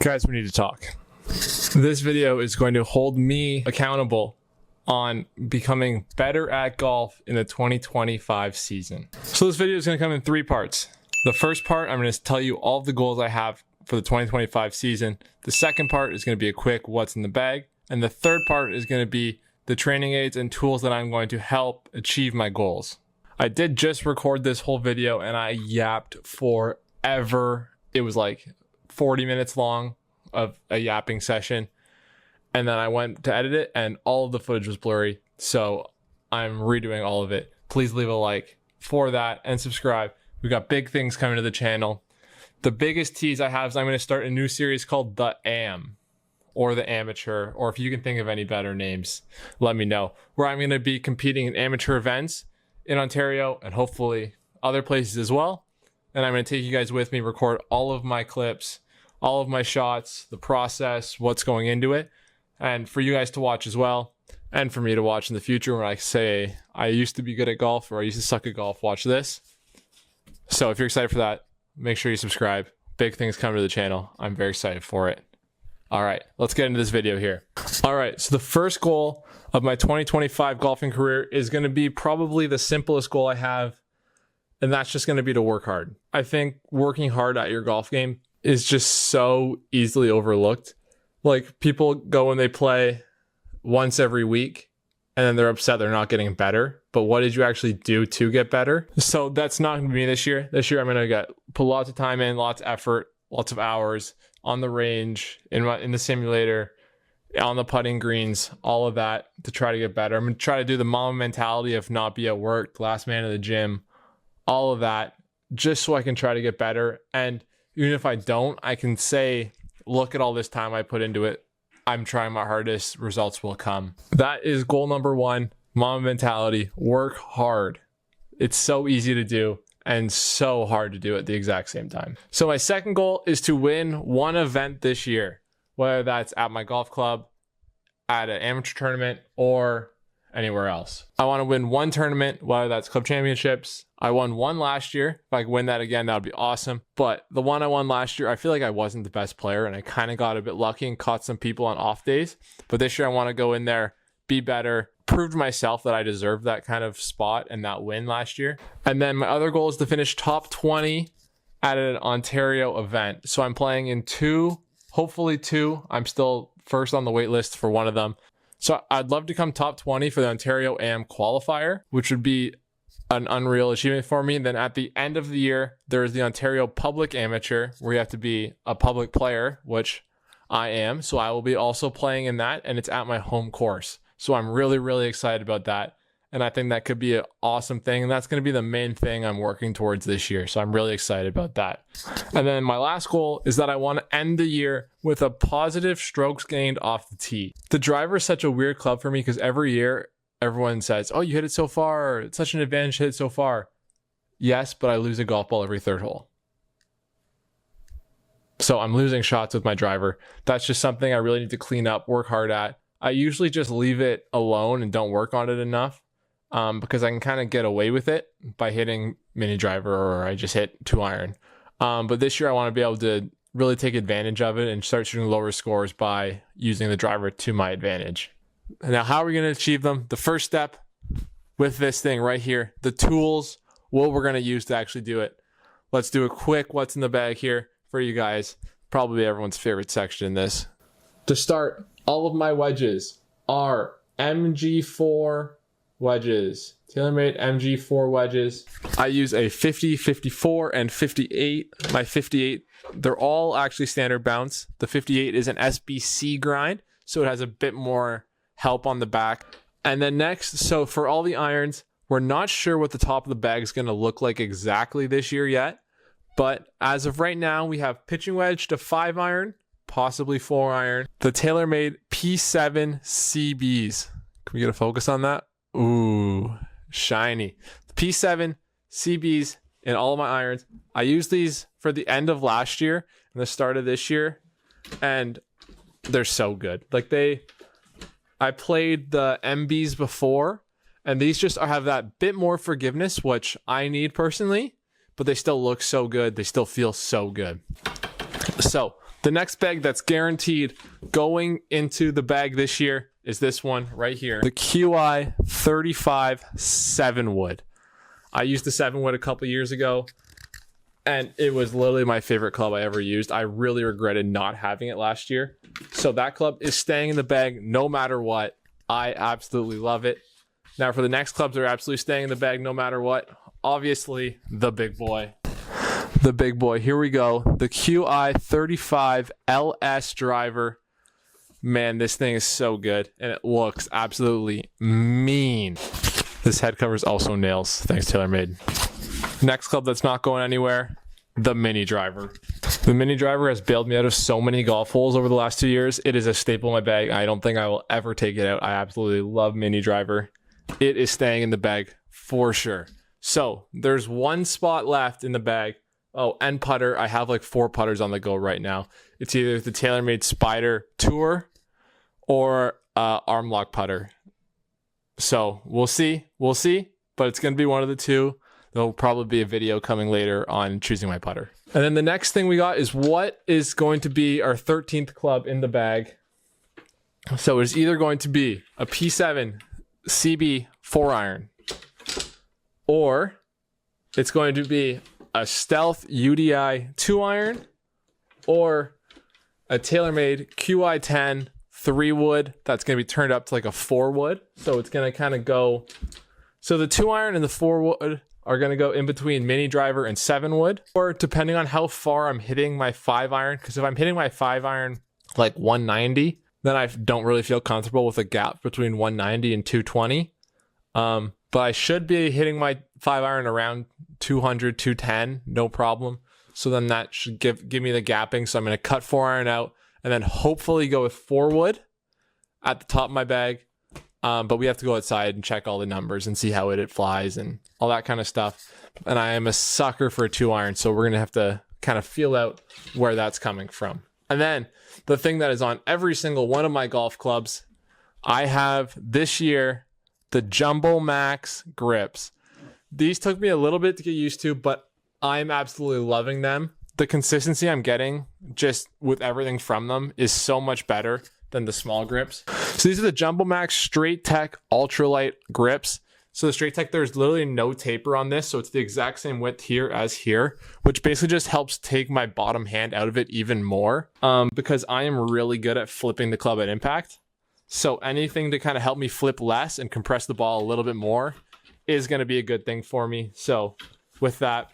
Guys, we need to talk. This video is going to hold me accountable on becoming better at golf in the 2025 season. So this video is going to come in 3 parts. The first part, I'm going to tell you all of the goals I have for the 2025 season. The second part is going to be a quick what's in the bag. And the third part is going to be the training aids and tools that I'm going to help achieve my goals. I did just record this whole video and I yapped forever. It was like 40 minutes long of a yapping session. And then I went to edit it and all of the footage was blurry. So I'm redoing all of it. Please leave a like for that and subscribe. We got big things coming to the channel. The biggest tease I have is I'm going to start a new series called The Am, or The Amateur, or if you can think of any better names, let me know. Where I'm going to be competing in amateur events in Ontario and hopefully other places as well. And I'm going to take you guys with me, record all of my clips, all of my shots, the process, what's going into it, and for you guys to watch as well, and for me to watch in the future when I say I used to be good at golf or I used to suck at golf, watch this. So if you're excited for that, make sure you subscribe. Big things coming to the channel. I'm very excited for it. All right, let's get into this video here. All right, so the first goal of my 2025 golfing career is going to be probably the simplest goal I have, and that's just going to be to work hard. I think working hard at your golf game is just so easily overlooked. Like, people go and they play once every week and then they're upset they're not getting better. But what did you actually do to get better? So that's not going to be me this year. This year I'm going to put lots of time in, lots of effort, lots of hours on the range, in the simulator, on the putting greens, all of that to try to get better. I'm going to try to do the mama mentality of not be at work, last man in the gym, all of that, just so I can try to get better. And even if I don't, I can say, look at all this time I put into it. I'm trying my hardest, results will come. That is goal number 1, mama mentality, work hard. It's so easy to do and so hard to do at the exact same time. So my second goal is to win one event this year, whether that's at my golf club, at an amateur tournament, or anywhere else. I want to win one tournament, whether that's club championships. I won one last year. If I can win that again, that would be awesome. But the one I won last year, I feel like I wasn't the best player and I kind of got a bit lucky and caught some people on off days. But this year I want to go in there, be better, prove to myself that I deserve that kind of spot and that win last year. And then my other goal is to finish top 20 at an Ontario event. So I'm playing in 2, hopefully 2. I'm still first on the wait list for one of them. So I'd love to come top 20 for the Ontario AM qualifier, which would be an unreal achievement for me. And then at the end of the year, there's the Ontario Public Amateur, where you have to be a public player, which I am. So I will be also playing in that, and it's at my home course. So I'm really, really excited about that. And I think that could be an awesome thing. And that's going to be the main thing I'm working towards this year. So I'm really excited about that. And then my last goal is that I want to end the year with a positive strokes gained off the tee. The driver is such a weird club for me because every year everyone says, oh, you hit it so far. It's such an advantage to hit it so far. Yes, but I lose a golf ball every 3rd hole. So I'm losing shots with my driver. That's just something I really need to clean up, work hard at. I usually just leave it alone and don't work on it enough. Because I can kind of get away with it by hitting mini driver, or I just hit 2-iron. But this year I want to be able to really take advantage of it and start shooting lower scores by using the driver to my advantage. Now, how are we going to achieve them? The first step with this thing right here, the tools, what we're going to use to actually do it. Let's do a quick what's in the bag here for you guys. Probably everyone's favorite section in this. To start, all of my wedges are MG4 wedges, TaylorMade MG4 wedges. I use a 50, 54, and 58. My 58, they're all actually standard bounce. The 58 is an SBC grind, so it has a bit more help on the back. And then next, so for all the irons, we're not sure what the top of the bag is going to look like exactly this year yet. But as of right now, we have pitching wedge to 5-iron, possibly 4-iron. The TaylorMade P7 CBs. Can we get a focus on that? Ooh, shiny. P7 CBs in all of my irons. I used these for the end of last year and the start of this year, and they're so good. Like, I played the MBs before, and these just have that bit more forgiveness, which I need personally, but they still look so good. They still feel so good. So the next bag that's guaranteed going into the bag this year is this one right here, the QI 35 7 wood. I used the 7 wood a couple years ago, and it was literally my favorite club I ever used. I really regretted not having it last year. So that club is staying in the bag no matter what. I absolutely love it. Now for the next clubs that are absolutely staying in the bag no matter what, obviously the big boy. The big boy. Here we go. The QI 35 LS driver. Man, this thing is so good, and it looks absolutely mean. This head cover is also nails. Thanks, TaylorMade. Next club that's not going anywhere, the mini driver. The mini driver has bailed me out of so many golf holes over the last 2 years. It is a staple in my bag. I don't think I will ever take it out. I absolutely love mini driver. It is staying in the bag for sure. So there's one spot left in the bag. Oh, and putter. I have like 4 putters on the go right now. It's either the TaylorMade Spider Tour or arm lock putter. So we'll see, but it's going to be one of the two. There'll probably be a video coming later on choosing my putter. And then the next thing we got is what is going to be our 13th club in the bag. So it's either going to be a P7 CB 4-iron, or it's going to be a Stealth UDI 2-iron, or a TaylorMade QI10 3-wood that's going to be turned up to like a 4-wood. So it's going to kind of go, so the 2-iron and the 4-wood are going to go in between mini driver and 7-wood, or depending on how far I'm hitting my 5-iron, because if I'm hitting my 5-iron like 190, then I don't really feel comfortable with a gap between 190 and 220. But I should be hitting my 5-iron around 200, 210, no problem. So then that should give me the gapping. So I'm going to cut 4-iron out and then hopefully go with 4-wood at the top of my bag. But we have to go outside and check all the numbers and see how it flies and all that kind of stuff. And I am a sucker for a 2-iron, so we're going to have to kind of feel out where that's coming from. And then the thing that is on every single one of my golf clubs, I have this year the Jumbo Max grips. These took me a little bit to get used to, but I'm absolutely loving them. The consistency I'm getting just with everything from them is so much better than the small grips. So these are the Jumbo Max Straight Tech Ultralight grips. So the Straight Tech, there's literally no taper on this. So it's the exact same width here as here, which basically just helps take my bottom hand out of it even more, because I am really good at flipping the club at impact. So anything to kind of help me flip less and compress the ball a little bit more is going to be a good thing for me. So with that,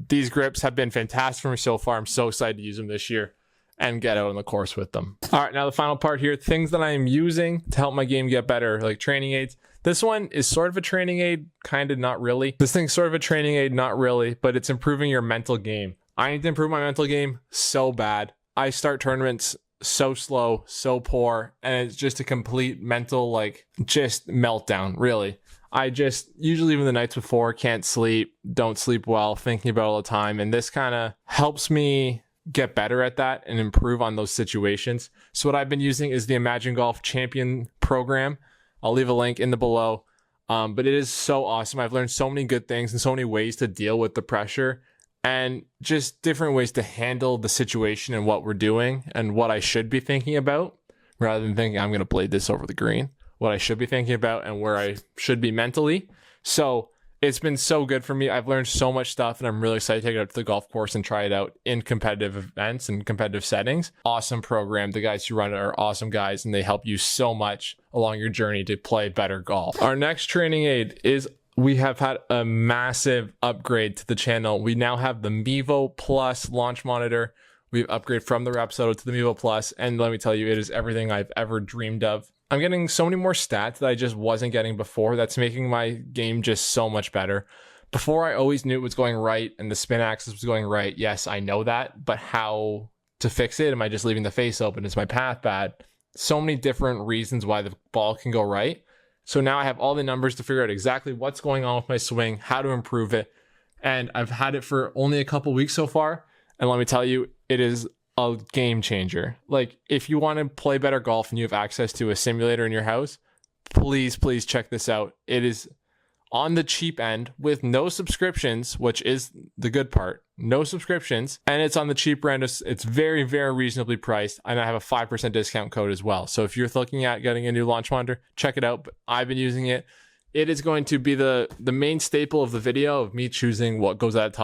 these grips have been fantastic for me so far. I'm so excited to use them this year and get out on the course with them. All right, now the final part here, things that I am using to help my game get better, like training aids. This one is sort of a training aid, kind of not really. This thing's sort of a training aid, not really, but it's improving your mental game. I need to improve my mental game so bad. I start tournaments so slow, so poor, and it's just a complete mental, like, just meltdown, really. I just, usually even the nights before, can't sleep, don't sleep well, thinking about it all the time, and this kind of helps me get better at that and improve on those situations. So what I've been using is the Imagine Golf Champion program. I'll leave a link in the below, but it is so awesome. I've learned so many good things and so many ways to deal with the pressure and just different ways to handle the situation and what we're doing and what I should be thinking about, rather than thinking I'm going to blade this over the green, what I should be thinking about and where I should be mentally. So it's been so good for me. I've learned so much stuff, and I'm really excited to take it out to the golf course and try it out in competitive events and competitive settings. Awesome program. The guys who run it are awesome guys, and they help you so much along your journey to play better golf. Our next training aid is, we have had a massive upgrade to the channel. We now have the Mevo Plus launch monitor. We've upgraded from the Rapsodo to the Mevo Plus, and let me tell you, it is everything I've ever dreamed of. I'm getting so many more stats that I just wasn't getting before. That's making my game just so much better. Before, I always knew it was going right and the spin axis was going right. Yes, I know that, but how to fix it? Am I just leaving the face open? Is my path bad? So many different reasons why the ball can go right. So now I have all the numbers to figure out exactly what's going on with my swing, how to improve it. And I've had it for only a couple weeks so far. And let me tell you, it is a game changer. Like, if you want to play better golf and you have access to a simulator in your house, please check this out. It is on the cheap end with no subscriptions, which is the good part. no subscriptions, and it's on the cheaper end. It's very, very reasonably priced, and I have a 5% discount code as well. So if you're looking at getting a new launch monitor, check it out. I've been using it. It is going to be the main staple of the video of me choosing what goes at the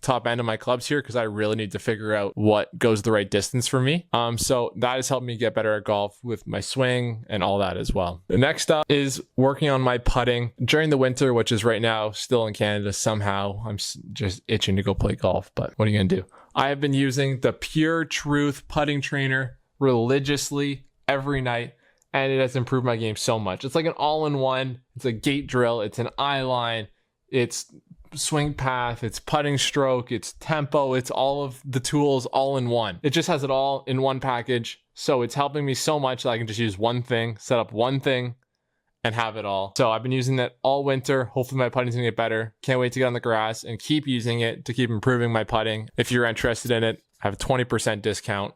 top end of my clubs here, because I really need to figure out what goes the right distance for me. So that has helped me get better at golf with my swing and all that as well. The next up is working on my putting during the winter, which is right now still in Canada somehow. I'm just itching to go play golf, but what are you gonna do? I have been using the Pure Truth putting trainer religiously every night, and it has improved my game so much. It's like an all-in-one. It's a gate drill, it's an eye line, it's swing path, it's putting stroke, it's tempo, it's all of the tools all in one. It just has it all in one package. So it's helping me so much that I can just use one thing, set up one thing, and have it all. So I've been using that all winter. Hopefully my putting's gonna get better. Can't wait to get on the grass and keep using it to keep improving my putting. If you're interested in it, I have a 20% discount.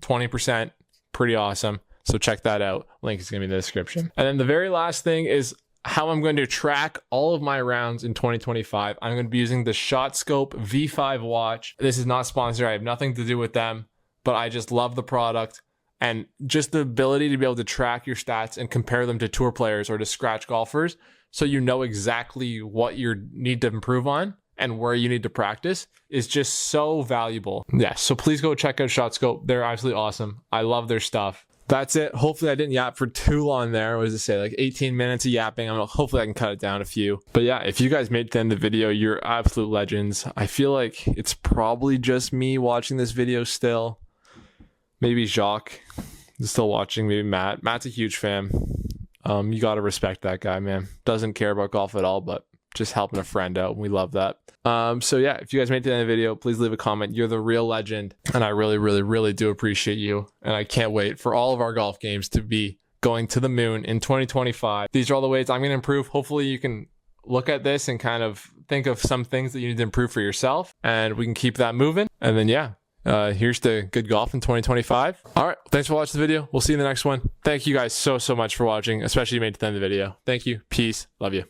20%, pretty awesome. So check that out. Link is gonna be in the description. And then the very last thing is how I'm going to track all of my rounds in 2025. I'm going to be using the ShotScope V5 watch. This is not sponsored. I have nothing to do with them, but I just love the product, and just the ability to be able to track your stats and compare them to tour players or to scratch golfers, so you know exactly what you need to improve on and where you need to practice, is just so valuable. Yeah, so please go check out ShotScope. They're absolutely awesome. I love their stuff. That's it. Hopefully I didn't yap for too long there. What does it say? Like 18 minutes of yapping. Hopefully I can cut it down a few. But yeah, if you guys made it to the end of the video, you're absolute legends. I feel like it's probably just me watching this video still. Maybe Jacques is still watching. Maybe Matt. Matt's a huge fan. You got to respect that guy, man. Doesn't care about golf at all, but just helping a friend out. We love that. So yeah, if you guys made it to the end of the video, please leave a comment. You're the real legend, and I really, really, really do appreciate you. And I can't wait for all of our golf games to be going to the moon in 2025. These are all the ways I'm going to improve. Hopefully you can look at this and kind of think of some things that you need to improve for yourself, and we can keep that moving. And then yeah, here's to good golf in 2025. All right, thanks for watching the video. We'll see you in the next one. Thank you guys so much for watching, especially if you made it to the end of the video. Thank you. Peace. Love you.